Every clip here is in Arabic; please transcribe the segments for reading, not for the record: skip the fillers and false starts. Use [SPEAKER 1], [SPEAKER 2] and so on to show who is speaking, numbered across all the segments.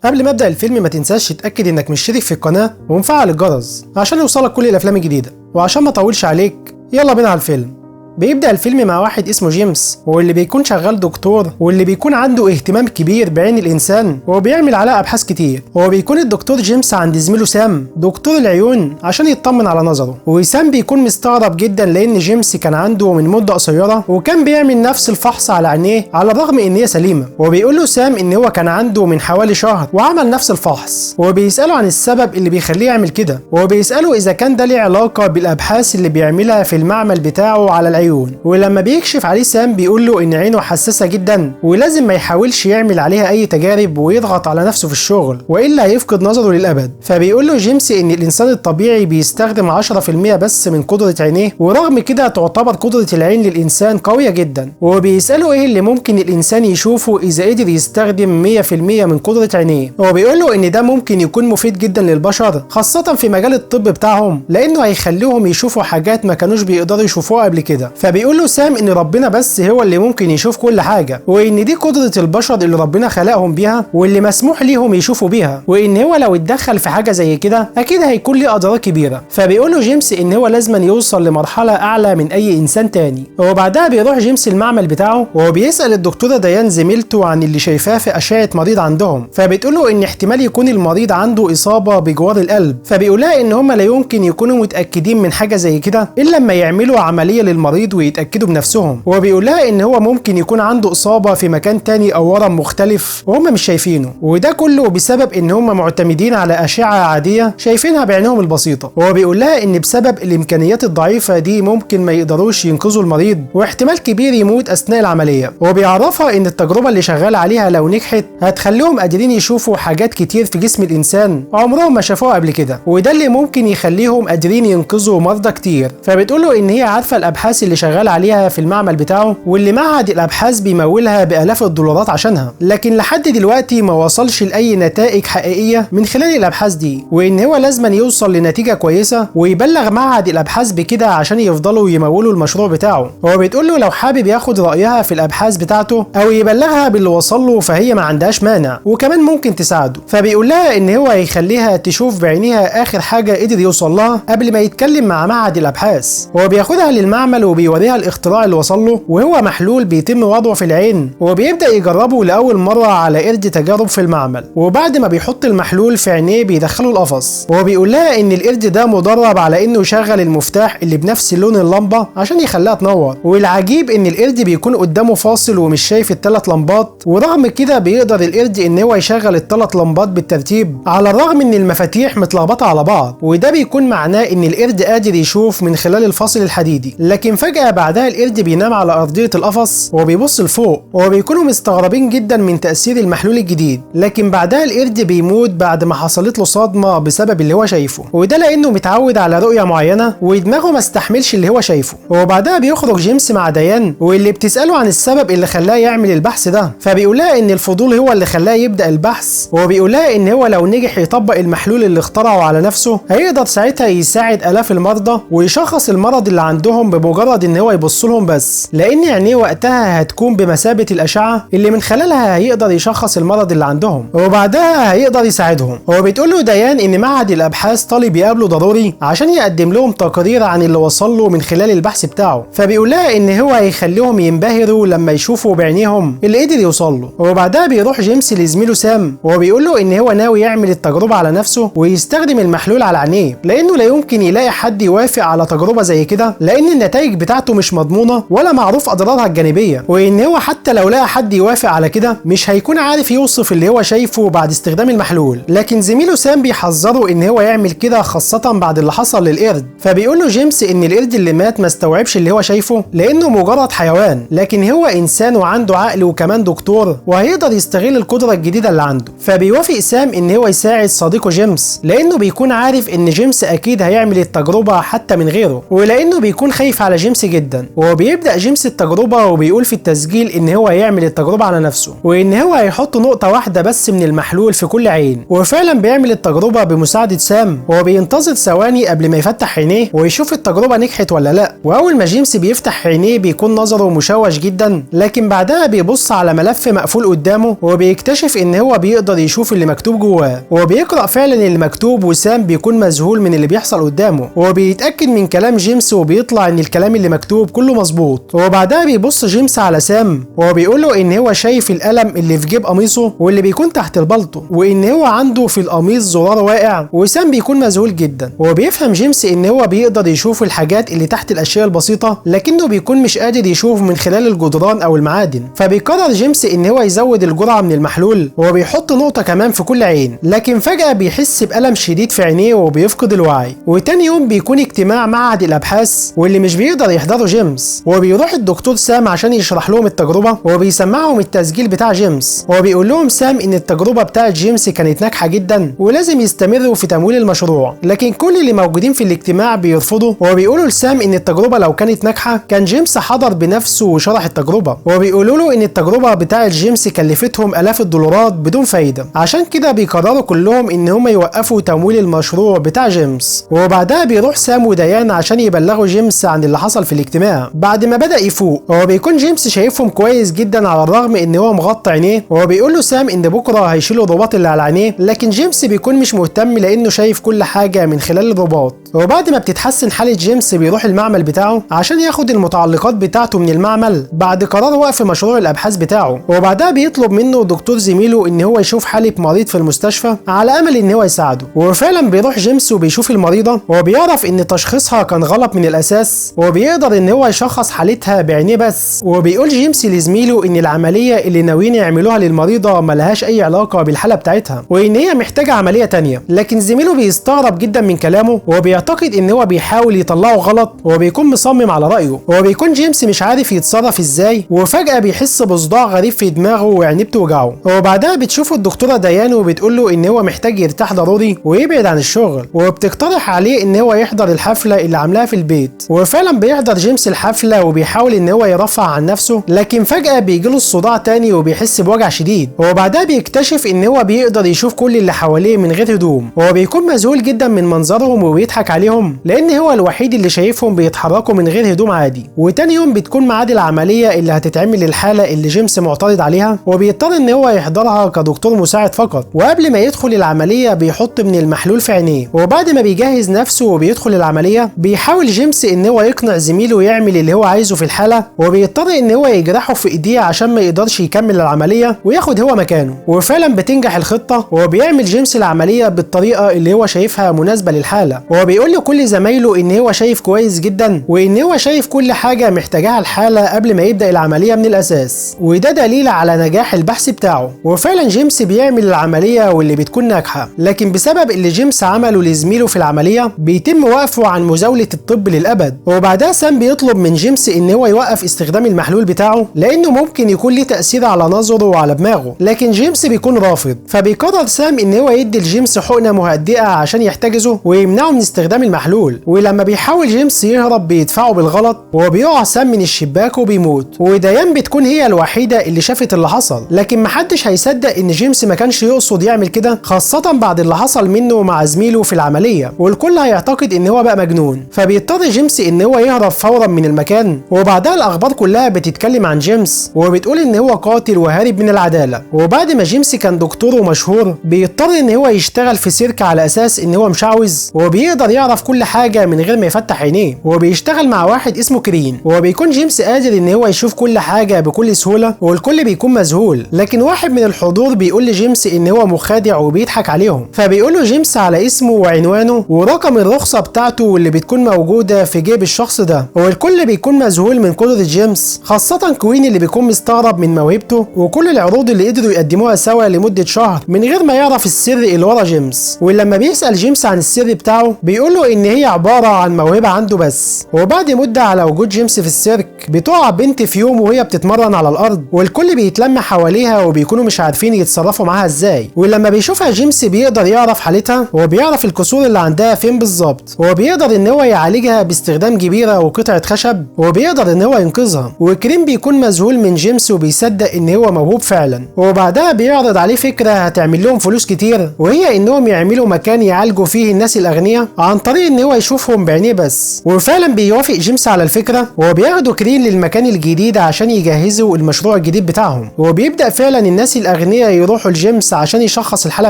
[SPEAKER 1] قبل ما ابدا الفيلم ما تنساش تتاكد انك مشترك في القناه ومفعل الجرس عشان يوصلك كل الافلام الجديده. وعشان ما اطولش عليك يلا بينا على الفيلم. بيبدأ الفيلم مع واحد اسمه جيمس، واللي بيكون شغال دكتور، واللي بيكون عنده اهتمام كبير بعين الإنسان وبيعمل عليها أبحاث كتير. وبيكون الدكتور جيمس عند زميله سام دكتور العيون عشان يطمن على نظره، وسام بيكون مستغرب جدا لأن جيمس كان عنده من مدة قصيرة وكان بيعمل نفس الفحص على عينيه على الرغم إن هي سليمة. وبيقول له سام إن هو كان عنده من حوالي شهر وعمل نفس الفحص، وبيسأله عن السبب اللي بيخليه يعمل كده، وبيسأله إذا كان ده ليه علاقة بالأبحاث اللي بيعملها في المعمل بتاعه على العيون. ولما بيكشف عليه سام بيقول له ان عينه حساسه جدا ولازم ما يحاولش يعمل عليها اي تجارب ويضغط على نفسه في الشغل والا هيفقد نظره للابد. فبيقول له جيمس ان الانسان الطبيعي بيستخدم 10% بس من قدره عينيه، ورغم كده تعتبر قدره العين للانسان قويه جدا. وبيساله ايه اللي ممكن الانسان يشوفه اذا قدر يستخدم 100% من قدره عينيه. وبيقول له ان ده ممكن يكون مفيد جدا للبشر خاصه في مجال الطب بتاعهم، لانه هيخليهم يشوفوا حاجات ما كانوش بيقدروا يشوفوها قبل كده. فبيقول له سام ان ربنا بس هو اللي ممكن يشوف كل حاجه، وان دي قدره البشر اللي ربنا خلقهم بيها واللي مسموح ليهم يشوفوا بيها، وان هو لو اتدخل في حاجه زي كده اكيد هيكون ليه اضرار كبيره. فبيقول له جيمس ان هو لازم يوصل لمرحله اعلى من اي انسان تاني. وبعدها بيروح جيمس المعمل بتاعه وبيسال الدكتوره ديان زميلته عن اللي شايفاه في اشعه مريض عندهم. فبتقول له ان احتمال يكون المريض عنده اصابه بجوار القلب. فبيقولها ان هم لا يمكن يكونوا متاكدين من حاجه زي كده الا لما يعملوا عمليه للمريض ويتاكدوا بنفسهم. وبيقول لها ان هو ممكن يكون عنده اصابه في مكان تاني او ورم مختلف وهم مش شايفينه، وده كله بسبب ان هم معتمدين على اشعه عاديه شايفينها بعينهم البسيطه. وهو بيقول لها ان بسبب الامكانيات الضعيفه دي ممكن ما يقدروش ينقذوا المريض واحتمال كبير يموت اثناء العمليه. وبيعرفها ان التجربه اللي شغال عليها لو نجحت هتخليهم قادرين يشوفوا حاجات كتير في جسم الانسان عمرهم ما شافوها قبل كده، وده اللي ممكن يخليهم قادرين ينقذوا مرضى كتير. فبتقول له ان هي عارفه الابحاث اللي شغال عليها في المعمل بتاعه واللي معهد الابحاث بيمولها بالاف الدولارات عشانها، لكن لحد دلوقتي ما وصلش لاي نتائج حقيقيه من خلال الابحاث دي، وان هو لازم يوصل لنتيجه كويسه ويبلغ معهد الابحاث بكده عشان يفضلوا يمولوا المشروع بتاعه. هو بتقول له لو حابب ياخد رايها في الابحاث بتاعته او يبلغها باللي وصل له فهي ما عندهاش مانع وكمان ممكن تساعده. فبيقول لها ان هو هيخليها تشوف بعينيها اخر حاجه قدر يوصل لها قبل ما يتكلم مع معهد الابحاث. هو بياخدها للمعمل وبيوريها الاختراع اللي وصل له، وهو محلول بيتم وضعه في العين وبيبدأ يجربه لأول مرة على قرد تجارب في المعمل. وبعد ما بيحط المحلول في عينيه بيدخله القفص. وهو بيقول لها ان القرد ده مدرب على انه يشغل المفتاح اللي بنفس لون اللمبة عشان يخليها تنور. والعجيب ان القرد بيكون قدامه فاصل ومش شايف الثلاث لمبات، ورغم كده بيقدر القرد ان هو يشغل الثلاث لمبات بالترتيب على الرغم ان المفاتيح متلخبطة على بعض، وده بيكون معناه ان القرد قادر يشوف من خلال الفاصل الحديدي. لكن فجأة بعدها القرد بينام على أرضية القفص وبيبص لفوق، وبيكونوا مستغربين جدا من تأثير المحلول الجديد. لكن بعدها القرد بيموت بعد ما حصلت له صدمة بسبب اللي هو شايفه، وده لأنه متعود على رؤية معينة ودماغه ما استحملش اللي هو شايفه. وبعدها بيخرج جيمس مع ديان واللي بتسأله عن السبب اللي خلاه يعمل البحث ده. فبيقولها إن الفضول هو اللي خلاه يبدأ البحث، وبيقولها إن هو لو نجح يطبق المحلول اللي اخترعه على نفسه هيقدر ساعتها يساعد آلاف المرضى ويشخص المرض اللي عندهم بمجرد إن هو يبص لهم بس، لأن عينيه وقتها هتكون بمثابة الأشعة اللي من خلالها هيقدر يشخص المرض اللي عندهم وبعدها هيقدر يساعدهم. هو بتقول له ديان ان معهد الابحاث طالب يقابله ضروري عشان يقدم لهم تقرير عن اللي وصل له من خلال البحث بتاعه. فبيقول لها ان هو هيخليهم ينبهروا لما يشوفوا بعينيهم اللي قدر يوصل له. وبعدها بيروح جيمس لزميله سام وبيقول له ان هو ناوي يعمل التجربة على نفسه ويستخدم المحلول على عينيه، لانه لا يمكن يلاقي حد يوافق على تجربة زي كده لان النتائج بتاعته مش مضمونة ولا معروف اضرارها الجانبية، وان هو حتى لو لقى حد يوافق على كده مش هيكون عارف يوصف اللي هو شايفه بعد استخدام المحلول. لكن زميله سام بيحذره ان هو يعمل كده خاصة بعد اللي حصل للقرد. فبيقول له جيمس ان القرد اللي مات ما استوعبش اللي هو شايفه لانه مجرد حيوان، لكن هو انسان وعنده عقل وكمان دكتور وهيقدر يستغل القدرة الجديدة اللي عنده. فبيوافق سام ان هو يساعد صديقه جيمس لانه بيكون عارف ان جيمس اكيد هيعمل التجربة حتى من غيره، ولانه بيكون خايف على جيمس جيمس جدا، وبيبدأ جيمس التجربة وبيقول في التسجيل ان هو هيعمل التجربة على نفسه، وان هو هيحط نقطة واحدة بس من المحلول في كل عين. وفعلا بيعمل التجربة بمساعدة سام، وبينتظر ثواني قبل ما يفتح عينيه ويشوف التجربة نجحت ولا لا. واول ما جيمس بيفتح عينيه بيكون نظره مشوش جدا، لكن بعدها بيبص على ملف مقفول قدامه وبيكتشف ان هو بيقدر يشوف اللي مكتوب جواه، وبيقرأ فعلا اللي مكتوب. وسام بيكون مذهول من اللي بيحصل قدامه، وبيتأكد من كلام جيمس وبيطلع ان الكلام اللي مكتوب كله مظبوط. وبعدها بيبص جيمس على سام وبيقول له ان هو شايف القلم اللي في جيب قميصه واللي بيكون تحت البلطو، وان هو عنده في القميص زرار واقع. وسام بيكون مذهول جدا، وبيفهم جيمس ان هو بيقدر يشوف الحاجات اللي تحت الاشياء البسيطة، لكنه بيكون مش قادر يشوف من خلال الجدران او المعادن. فبيقرر جيمس ان هو يزود الجرعة من المحلول، وبيحط نقطة كمان في كل عين. لكن فجأة بيحس بألم شديد في عينيه وبيفقد الوعي. وتاني يوم بيكون اجتماع معهد الابحاث واللي مش بيقدر يحضره جيمس، وبيروح الدكتور سام عشان يشرح لهم التجربة، وبيسمعهم التسجيل بتاع جيمس، وبيقول لهم سام ان التجربة بتاعت جيمس كانت ناجحة جدا ولازم يستمروا في تمويل المشروع. لكن كل اللي موجودين في الاجتماع بيرفضوا، وبيقولوا لسام ان التجربة لو كانت ناجحة كان جيمس حضر بنفسه وشرح التجربة، وبيقولوا له ان التجربة بتاعت جيمس كلفتهم آلاف الدولارات بدون فايدة. عشان كده بيقرروا كلهم ان هم يوقفوا تمويل المشروع بتاع جيمس. وبعدها بيروح سام وديان عشان يبلغوا جيمس عن اللي حصل في الاجتماع. بعد ما بدأ يفوق هو بيكون جيمس شايفهم كويس جدا على الرغم ان هو مغطى عينيه، وبيقول له سام ان بكره هيشيلوا الرباط اللي على عينيه، لكن جيمس بيكون مش مهتم لانه شايف كل حاجه من خلال الرباط. وبعد ما بتتحسن حاله جيمس بيروح المعمل بتاعه عشان ياخد المتعلقات بتاعته من المعمل بعد قرار وقف مشروع الابحاث بتاعه. وبعدها بيطلب منه دكتور زميله ان هو يشوف حاله مريض في المستشفى على امل ان هو يساعده. وفعلا بيروح جيمس وبيشوف المريضه، وبيعرف ان تشخيصها كان غلط من الاساس، وبيقدر ان هو يشخص حالتها بعينيه بس. وبيقول جيمس لزميله ان العمليه اللي ناويين يعملوها للمريضه ملهاش اي علاقه بالحاله بتاعتها، وان هي محتاجه عمليه تانية. لكن زميله بيستغرب جدا من كلامه، وبيعتقد ان هو بيحاول يطلعه غلط، وبيكون مصمم على رايه. وبيكون جيمس مش عارف يتصرف ازاي، وفجاه بيحس بصداع غريب في دماغه وعينيه بتوجعه. وبعدها بتشوفه الدكتوره ديان وبتقول له ان هو محتاج يرتاح ضروري ويبعد عن الشغل، وبتقترح عليه ان هو يحضر الحفله اللي عاملاها في البيت. وفعلا بيحضر جيمس الحفله وبيحاول ان هو يرفع عن نفسه، لكن فجاه بيجيله الصداع تاني وبيحس بوجع شديد. وبعدها بيكتشف ان هو بيقدر يشوف كل اللي حواليه من غير هدوم، وهو بيكون مذهول جدا من منظرهم وبيضحك عليهم لان هو الوحيد اللي شايفهم بيتحركوا من غير هدوم عادي. وتاني يوم بتكون ميعاد العمليه اللي هتتعمل للحاله اللي جيمس معترض عليها، وبيضطر ان هو يحضرها كدكتور مساعد فقط. وقبل ما يدخل العمليه بيحط من المحلول في عينيه. وبعد ما بيجهز نفسه وبيدخل العمليه بيحاول جيمس ان هو يقنع زميله يعمل اللي هو عايزه في الحاله، وبيضطر ان هو يجرحه في ايديه عشان ما يقدرش يكمل العمليه وياخد هو مكانه. وفعلا بتنجح الخطه، وبيعمل جيمس العمليه بالطريقه اللي هو شايفها مناسبه للحاله. وبيقول لكل زمايله ان هو شايف كويس جدا، وان هو شايف كل حاجه محتاجاها الحاله قبل ما يبدا العمليه من الاساس، وده دليل على نجاح البحث بتاعه. وفعلا جيمس بيعمل العمليه واللي بتكون ناجحه، لكن بسبب اللي جيمس عمله لزميله في العمليه بيتم وقفه عن مزاوله الطب للابد. وبعدها سام بيطلب من جيمس ان هو يوقف استخدام المحلول بتاعه لانه ممكن يكون ليه تاثير على نظره وعلى دماغه، لكن جيمس بيكون رافض. فبيقرر سام ان هو يدي لجيمس حقنه مهدئه عشان يحتجزه ويمنعه من استخدام المحلول. ولما بيحاول جيمس يهرب بيدفعه بالغلط، وبيقع سام من الشباك وبيموت. وديان بتكون هي الوحيده اللي شافت اللي حصل، لكن محدش هيصدق ان جيمس ما كانش يقصد يعمل كده، خاصه بعد اللي حصل منه مع زميله في العمليه، والكل هيعتقد ان هو بقى مجنون. فبيضطر جيمس ان هو يهرب فورا من المكان. وبعدها الاخبار كلها بتتكلم عن جيمس وبتقول ان هو قاتل وهارب من العداله. وبعد ما جيمس كان دكتور ومشهور بيضطر ان هو يشتغل في سيرك على اساس ان هو مشعوذ، وبيقدر يعرف كل حاجه من غير ما يفتح عينيه. وبيشتغل مع واحد اسمه كرين، وبيكون جيمس قادر ان هو يشوف كل حاجه بكل سهوله، والكل بيكون مذهول. لكن واحد من الحضور بيقول لجيمس ان هو مخادع وبيضحك عليهم، فبيقول له جيمس على اسمه وعنوانه ورقم الرخصه بتاعته واللي بتكون موجوده في جيب الشخص ده. والكل بيكون مذهول من قدره جيمس، خاصه كوين اللي بيكون مستغرب من موهبته وكل العروض اللي قدروا يقدموها سوا لمده شهر من غير ما يعرف السر اللي ورا جيمس. ولما بيسال جيمس عن السر بتاعه بيقول له ان هي عباره عن موهبه عنده بس. وبعد مده على وجود جيمس في السيرك بتقع بنت في يوم وهي بتتمرن على الارض، والكل بيتلم حواليها وبيكونوا مش عارفين يتصرفوا معاها ازاي. ولما بيشوفها جيمس بيقدر يعرف حالتها، وبيعرف الكسور اللي عندها فين بالظبط، وبيقدر ان هو يعالجها باستخدام جبيره او قطعة خشب وبيقدر ان هو ينقذها، وكريم بيكون مذهول من جيمس وبيصدق ان هو موهوب فعلا، وبعدها بيعرض عليه فكرة هتعمل لهم فلوس كتير، وهي انهم يعملوا مكان يعالجوا فيه الناس الاغنياء عن طريق ان هو يشوفهم بعينيه بس. وفعلا بيوافق جيمس على الفكرة، وبياخدوا كريم للمكان الجديد عشان يجهزوا المشروع الجديد بتاعهم، وبيبدأ فعلا الناس الاغنياء يروحوا لجيمس عشان يشخص الحالة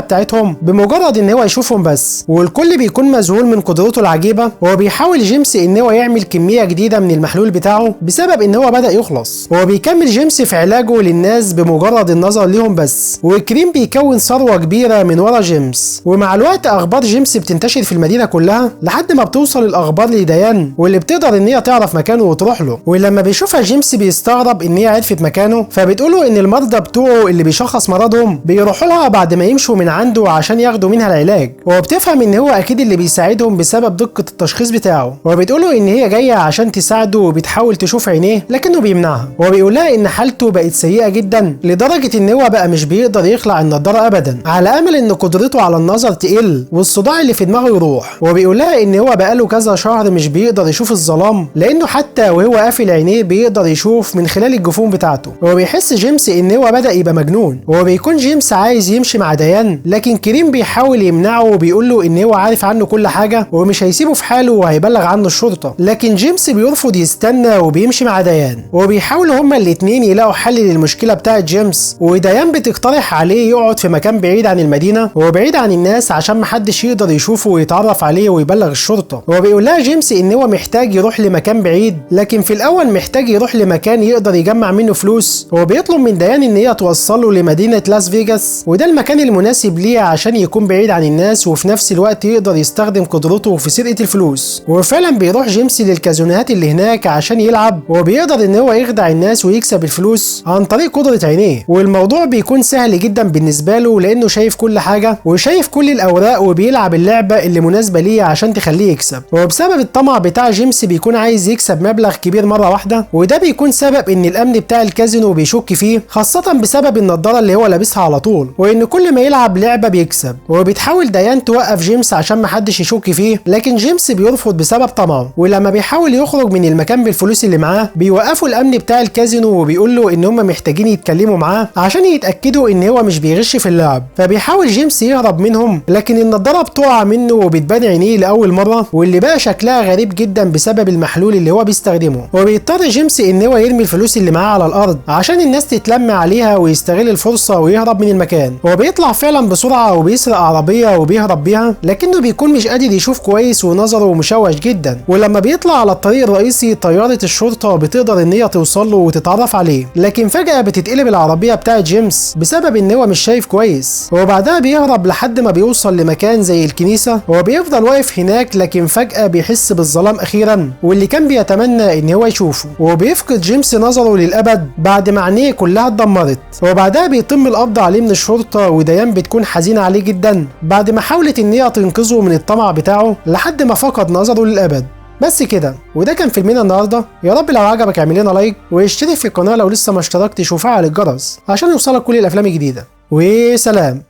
[SPEAKER 1] بتاعتهم بمجرد ان هو يشوفهم بس، والكل بيكون مذهول من قدرته العجيبة. وبيحاول جيمس ان هو يعمل كمية جديدة من المحلول بتاعه بسبب ان هو بدأ يخلص، وبيكمل جيمس في علاجه للناس بمجرد النظر ليهم بس. وكريم بيكون ثروة كبيرة من ورا جيمس، ومع الوقت اخبار جيمس بتنتشر في المدينة كلها لحد ما بتوصل الاخبار لديان، واللي بتقدر ان هي تعرف مكانه وتروح له. ولما بيشوفها جيمس بيستغرب ان هي عرفت مكانه، فبتقوله ان المرضى بتوعه اللي بيشخص مرضهم بيروحوا لها بعد ما يمشوا من عنده عشان ياخدوا منها العلاج، وبتفهم ان هو اكيد اللي بيساعدهم بسبب دقة التشخيص بتاعه، وبتقوله ان هي جاية عشان تساعده وبتحاول تشوف عينيه لكنه بيمنعها، وبيقولها ان حالته بقت سيئة جدا لدرجة ان هو بقى مش بيقدر يخلع النضارة ابدا، على امل ان قدرته على النظر تقل والصداع اللي في دماغه يروح. وبيقولها ان هو بقاله كذا شهر مش بيقدر يشوف الظلام، لانه حتى وهو قافل عينيه بيقدر يشوف من خلال الجفون بتاعته. وبيحس جيمس ان هو بدأ يبقى مجنون، وبيكون جيمس عايز يمشي مع ديان، لكن كريم بيحاول يمنعه وبيقول له ان هو عارف عنه كل حاجة ومش هيسيبه في حاله وهيبلغ عنه الشرطة. لكن جيمس بيرفض يستنى وبيمشي مع ديان، وبيحاولوا هما الاتنين يلاقوا حل للمشكلة بتاعت جيمس. وديان بتقترح عليه يقعد في مكان بعيد عن المدينة وبعيد عن الناس عشان محدش يقدر يشوفه ويتعرف عليه ويبلغ الشرطة. وبيقول لها جيمس ان هو محتاج يروح لمكان بعيد، لكن في الاول محتاج يروح لمكان يقدر يجمع منه فلوس، وبيطلب من ديان ان هي توصله لمدينة لاس فيجاس، وده المكان المناسب ليه عشان يكون بعيد عن الناس وفي نفس الوقت يقدر يستخدم قدرته في سرقة الفلوس. وفعلا بيروح جيمس للكازينوهات اللي هناك عشان يلعب، وبيقدر ان هو يخدع الناس ويكسب الفلوس عن طريق قدرة عينيه، والموضوع بيكون سهل جدا بالنسبة له لانه شايف كل حاجة وشايف كل الاوراق، وبيلعب اللعبة اللي مناسبة ليه عشان تخليه يكسب. وبسبب الطمع بتاع جيمس بيكون عايز يكسب مبلغ كبير مرة واحدة، وده بيكون سبب ان الامن بتاع الكازينو بيشك فيه، خاصة بسبب النضارة اللي هو لابسها على طول، وان كل ما يلعب لعبة بيكسب. وبتحاول ديان توقف جيمس عشان محدش يشك فيه، لكن جيمس بيرفض بسبب طمعه. ولما بيحاول يخرج من المكان بالفلوس اللي معاه بيوقفوا الامن بتاع الكازينو وبيقول له ان هم محتاجين يتكلموا معاه عشان يتاكدوا ان هو مش بيغش في اللعب. فبيحاول جيمس يهرب منهم، لكن النضاره بتقع منه وبتبان عينيه لاول مره، واللي بقى شكلها غريب جدا بسبب المحلول اللي هو بيستخدمه. وبيضطر جيمس ان هو يرمي الفلوس اللي معاه على الارض عشان الناس تتلم عليها ويستغل الفرصه ويهرب من المكان. وبيطلع فعلا بسرعه وبيسرق عربيه وبيهرب بيها، لكنه بيكون مش قادر يشوف كويس ونظره مشوش جدا. ولما بيطلع على الطريق الرئيسي طياره الشرطه بتقدر ان هي توصل له وتتعرف عليه، لكن فجاه بتتقلب العربيه بتاعت جيمس بسبب ان هو مش شايف كويس. وبعدها بيهرب لحد ما بيوصل لمكان زي الكنيسه، وبيفضل واقف هناك، لكن فجاه بيحس بالظلام اخيرا واللي كان بيتمنى ان هو يشوفه. وبيفقد جيمس نظره للابد بعد ما عينيه كلها اتدمرت. وبعدها بيتم القبض عليه من الشرطه، وديان بتكون حزينه عليه جدا بعد ما حاولت ان هي تنقذه من الطمع بتاعه لحد ما فقد نظره للابد. بس كده، وده كان فيلمنا النهارده. يا رب لو عجبك اعمل لنا لايك واشترك في القناه لو لسه ما اشتركتش وفعل الجرس عشان يوصلك كل الافلام الجديده. وسلام.